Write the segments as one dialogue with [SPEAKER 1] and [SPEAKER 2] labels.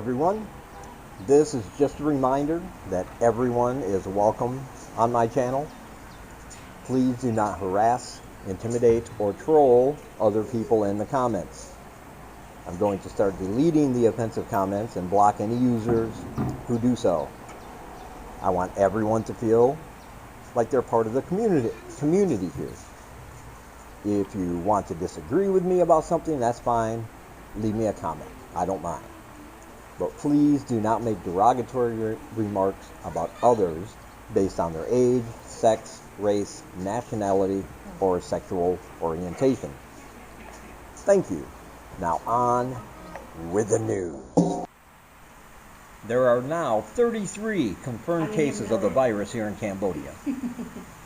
[SPEAKER 1] everyone. This is just a reminder that everyone is welcome on my channel. Please do not harass, intimidate, or troll other people in the comments. I'm going to start deleting the offensive comments and block any users who do so. I want everyone to feel like they're part of the community here. If you want to disagree with me about something, that's fine. Leave me a comment. I don't mind. But please do not make derogatory remarks about others based on their age, sex, race, nationality, or sexual orientation. Thank you. Now on with the news. There are now 33 confirmed cases of the virus here in Cambodia.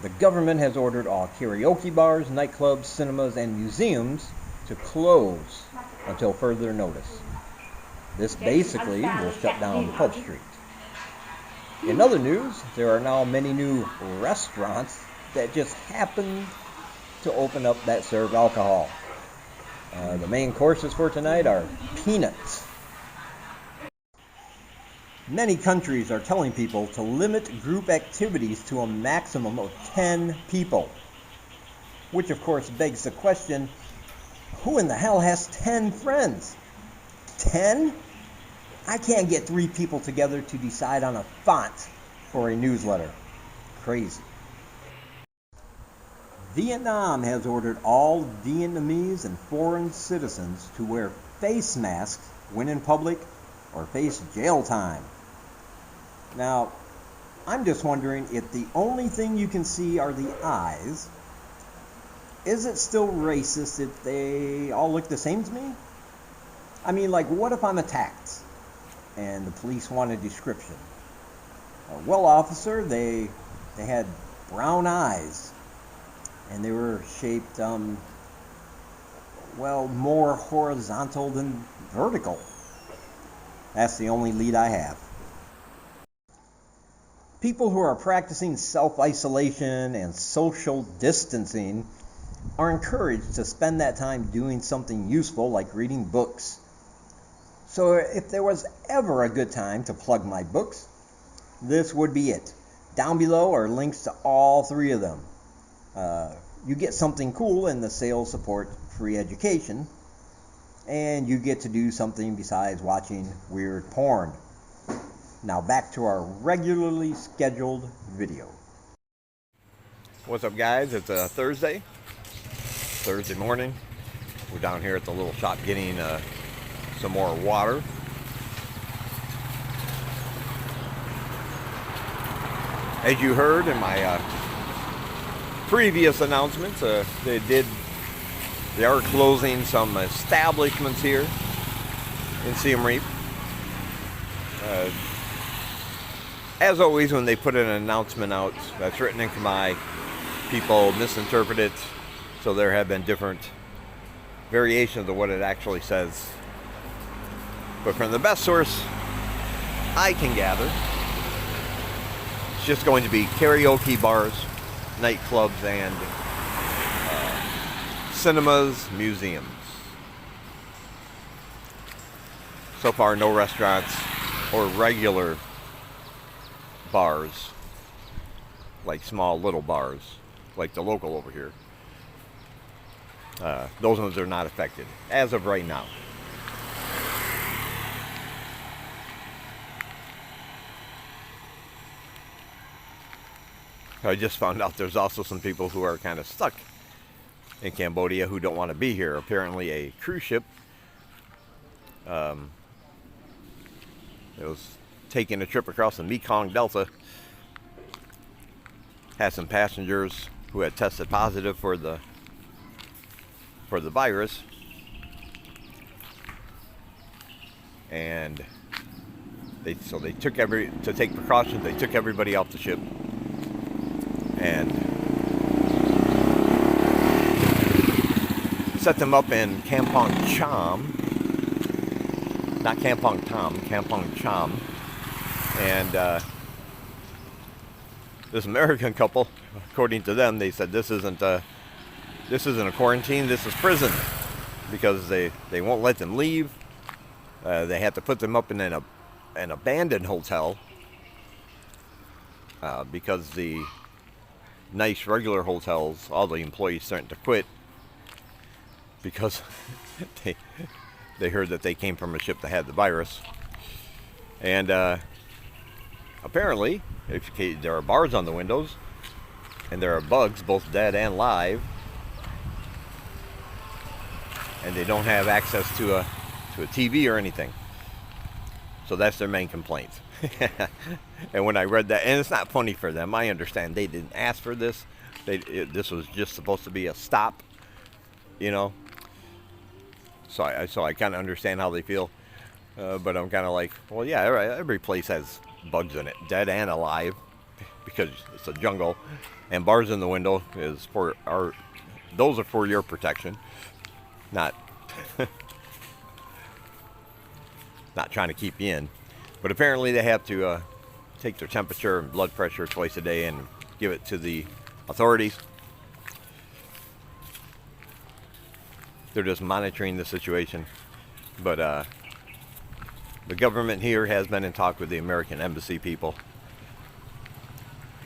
[SPEAKER 1] The government has ordered all karaoke bars, nightclubs, cinemas, and museums to close until further notice. This basically will shut down Pub Street. In other news, there are now many new restaurants that just happened to open up that serve alcohol. The main courses for tonight are peanuts. Many countries are telling people to limit group activities to a maximum of 10 people. Which of course begs the question, who in the hell has 10 friends? 10? I can't get 3 people together to decide on a font for a newsletter. Crazy. Vietnam has ordered all Vietnamese and foreign citizens to wear face masks when in public or face jail time. Now, I'm just wondering, if the only thing you can see are the eyes, is it still racist if they all look the same to me? I mean, like, what if I'm attacked and the police want a description? Well, officer, they had brown eyes and they were shaped, more horizontal than vertical. That's the only lead I have. People who are practicing self-isolation and social distancing are encouraged to spend that time doing something useful like reading books. So if there was ever a good time to plug my books, this would be it. Down below are links to all 3 of them. You get something cool and the sales support free education, and you get to do something besides watching weird porn. Now back to our regularly scheduled video.
[SPEAKER 2] What's up, guys? It's a Thursday morning. We're down here at the little shop getting some more water. As you heard in my previous announcements, they are closing some establishments here in Siem Reap. As always, when they put an announcement out that's written in Khmer, people misinterpret it, so there have been different variations of what it actually says. But from the best source I can gather, it's just going to be karaoke bars, nightclubs, and cinemas, museums. So far, no restaurants or regular bars, like small little bars, like the local over here. Those ones are not affected as of right now. I just found out there's also some people who are kind of stuck in Cambodia who don't want to be here. Apparently a cruise ship it was taking a trip across the Mekong Delta had some passengers who had tested positive for the virus, and they took to take precautions. They took everybody off the ship and set them up in Kampong Cham, not Kampong Tom, Kampong Cham. And this American couple, according to them, they said this isn't a quarantine, this is prison, because they won't let them leave. They had to put them up in an abandoned hotel because the nice regular hotels, all the employees starting to quit because they heard that they came from a ship that had the virus. And apparently, there are bars on the windows, and there are bugs, both dead and live, and they don't have access to a TV or anything. So that's their main complaint. And when I read that, and it's not funny for them, I understand they didn't ask for this. This was just supposed to be a stop, you know. So I kind of understand how they feel, but I'm kind of like, well, yeah, every place has bugs in it, dead and alive, because it's a jungle, and bars in the window those are for your protection, not not trying to keep you in. But apparently they have to take their temperature and blood pressure twice a day and give it to the authorities. They're just monitoring the situation. But the government here has been in talk with the American embassy people.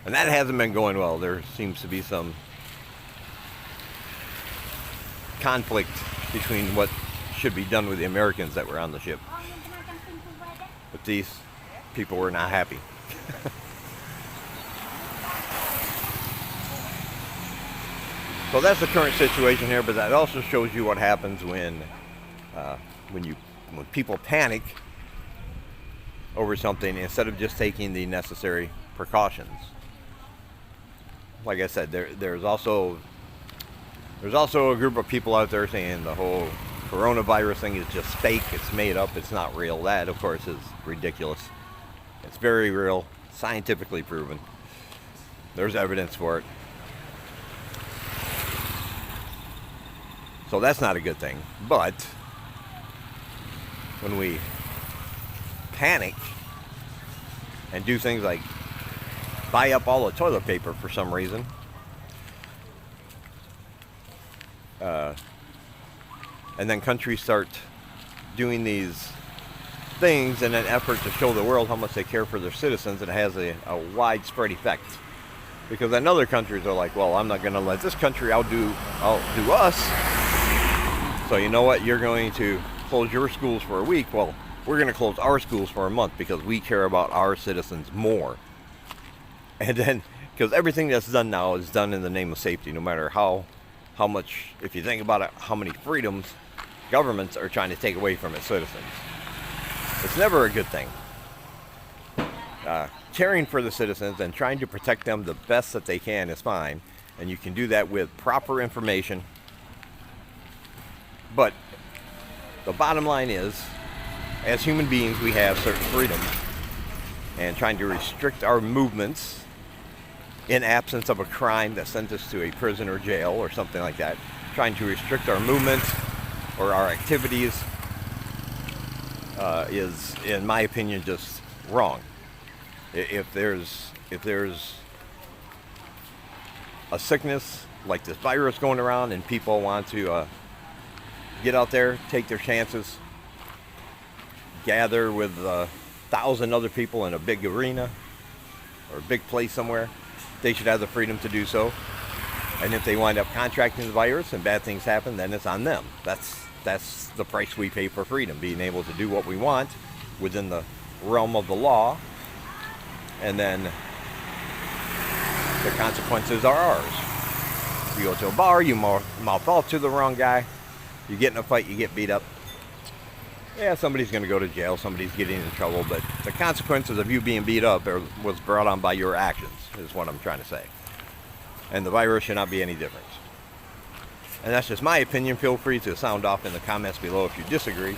[SPEAKER 2] And that hasn't been going well. There seems to be some conflict between what should be done with the Americans that were on the ship. But these people were not happy. So that's the current situation here, but that also shows you what happens when people panic over something instead of just taking the necessary precautions. Like I said, there's also a group of people out there saying the whole coronavirus thing is just fake, it's made up, it's not real. That, of course, is ridiculous. It's very real, scientifically proven. There's evidence for it. So that's not a good thing. But when we panic and do things like buy up all the toilet paper for some reason, and then countries start doing these things in an effort to show the world how much they care for their citizens, and it has a widespread effect. Because then other countries are like, well, I'm not going to let this country outdo us. So you know what? You're going to close your schools for a week. Well, we're going to close our schools for a month because we care about our citizens more. And then, because everything that's done now is done in the name of safety, no matter how much, if you think about it, how many freedoms governments are trying to take away from its citizens. It's never a good thing. Caring for the citizens and trying to protect them the best that they can is fine, and you can do that with proper information. But the bottom line is, as human beings, we have certain freedoms, and trying to restrict our movements in absence of a crime that sent us to a prison or jail or something like that, trying to restrict our movements or our activities is, in my opinion, just wrong. If there's a sickness like this virus going around and people want to get out there, take their chances, gather with 1,000 other people in a big arena or a big place somewhere, they should have the freedom to do so. And if they wind up contracting the virus and bad things happen, then it's on them. That's the price we pay for freedom, being able to do what we want within the realm of the law, and then the consequences are ours. You go to a bar, you mouth off to the wrong guy, you get in a fight, you get beat up. Yeah, somebody's going to go to jail, somebody's getting in trouble, but the consequences of you being beat up was brought on by your actions, is what I'm trying to say. And the virus should not be any different. And that's just my opinion. Feel free to sound off in the comments below if you disagree.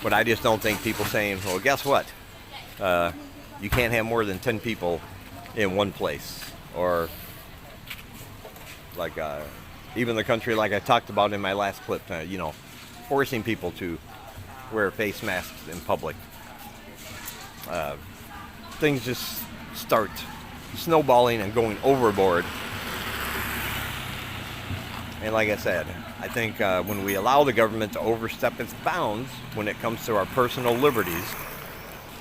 [SPEAKER 2] But I just don't think people saying, well, guess what? You can't have more than 10 people in one place. Or like even the country like I talked about in my last clip, forcing people to wear face masks in public. Things just start snowballing and going overboard. And like I said, I think when we allow the government to overstep its bounds when it comes to our personal liberties,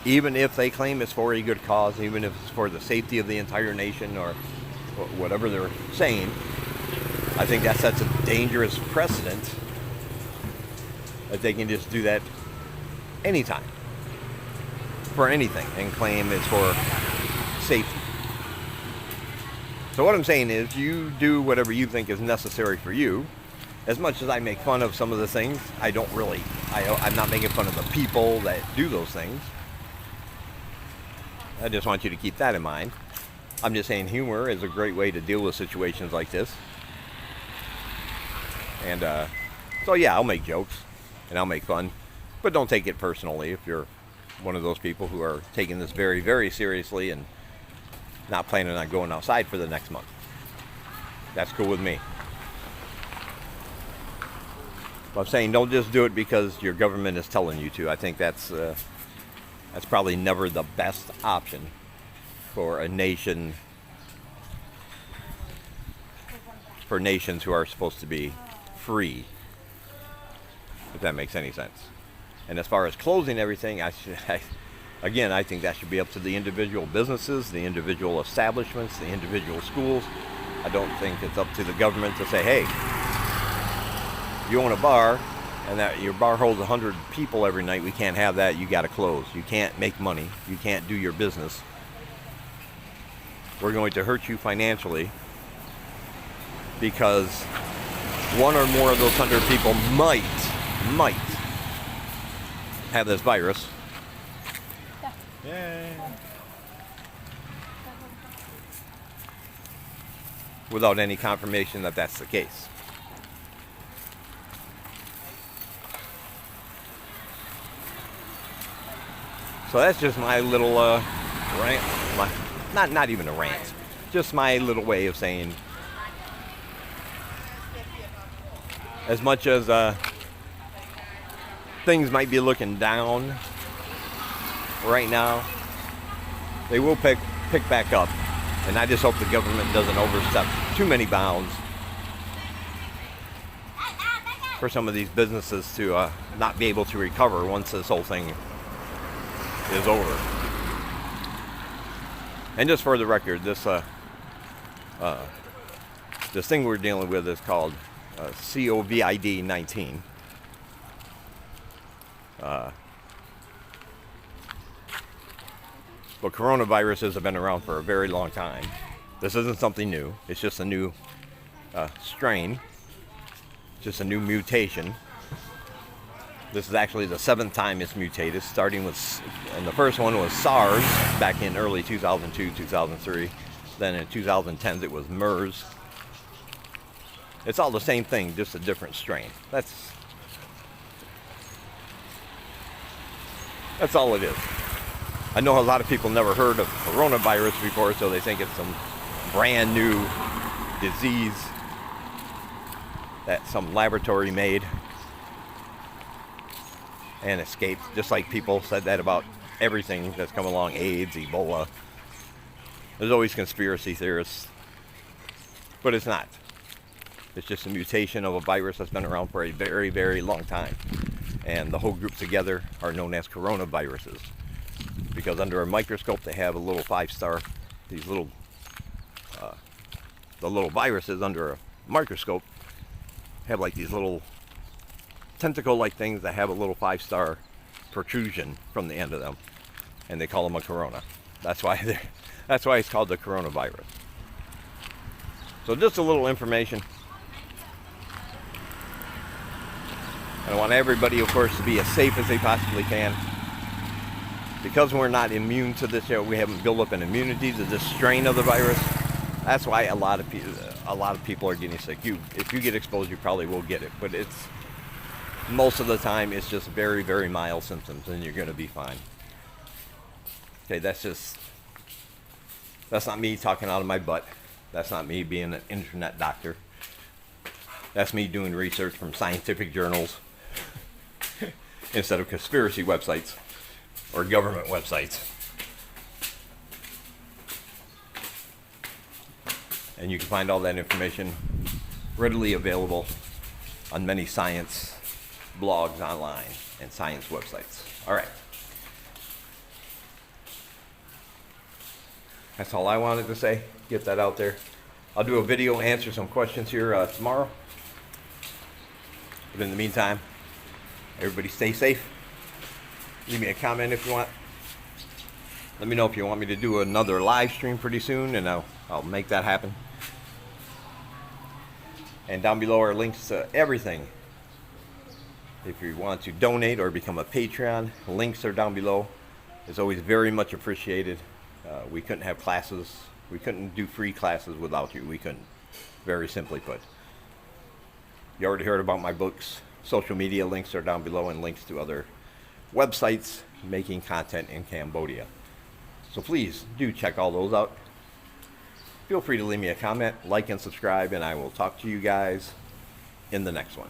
[SPEAKER 2] even if they claim it's for a good cause, even if it's for the safety of the entire nation or whatever they're saying, I think that sets a dangerous precedent that they can just do that anytime for anything and claim it's for safety. So what I'm saying is, you do whatever you think is necessary for you. As much as I make fun of some of the things, I'm not making fun of the people that do those things. I just want you to keep that in mind. I'm just saying humor is a great way to deal with situations like this. And so yeah, I'll make jokes and I'll make fun, but don't take it personally if you're one of those people who are taking this very, very seriously and not planning on going outside for the next month. That's cool with me. But I'm saying don't just do it because your government is telling you to. I think that's probably never the best option for a nation, for nations who are supposed to be free, if that makes any sense. And as far as closing everything, again, I think that should be up to the individual businesses, the individual establishments, the individual schools. I don't think it's up to the government to say, hey, you own a bar and that your bar holds 100 people every night, we can't have that, you got to close. You can't make money. You can't do your business. We're going to hurt you financially because one or more of those 100 people might have this virus. Yay. Without any confirmation that that's the case. So that's just my little rant. Not even a rant. Just my little way of saying, as much as things might be looking down right now, they will pick back up. And I just hope the government doesn't overstep too many bounds for some of these businesses to not be able to recover once this whole thing is over. And just for the record, this thing we're dealing with is called COVID-19. But coronaviruses have been around for a very long time. This isn't something new. It's just a new strain, just a new mutation. This is actually the 7th time it's mutated, starting with, and the first one was SARS back in early 2002, 2003. Then in 2010 it was MERS. It's all the same thing, just a different strain. That's all it is. I know a lot of people never heard of coronavirus before, so they think it's some brand new disease that some laboratory made and escaped, just like people said that about everything that's come along, AIDS, Ebola. There's always conspiracy theorists, but it's not. It's just a mutation of a virus that's been around for a very, very long time. And the whole group together are known as coronaviruses, because under a microscope they have a little 5-star, these little, the little viruses under a microscope have like these little tentacle-like things that have a little 5-star protrusion from the end of them, and they call them a corona. That's why it's called the coronavirus. So just a little information. I want everybody, of course, to be as safe as they possibly can. Because we're not immune to this, we haven't built up an immunity to this strain of the virus. That's why a lot of people are getting sick. If you get exposed, you probably will get it, but it's most of the time it's just very, very mild symptoms, and you're going to be fine. Okay, that's not me talking out of my butt. That's not me being an internet doctor. That's me doing research from scientific journals instead of conspiracy websites or government websites. And you can find all that information readily available on many science blogs online and science websites. All right. That's all I wanted to say. Get that out there. I'll do a video, answer some questions here tomorrow. But in the meantime, everybody stay safe. Leave me a comment if you want. Let me know if you want me to do another live stream pretty soon, and I'll make that happen. And down below are links to everything. If you want to donate or become a Patreon, links are down below. It's always very much appreciated. We couldn't have classes. We couldn't do free classes without you. We couldn't. Very simply put. You already heard about my books. Social media links are down below, and links to other websites making content in Cambodia. So please do check all those out. Feel free to leave me a comment, like, and subscribe, and I will talk to you guys in the next one.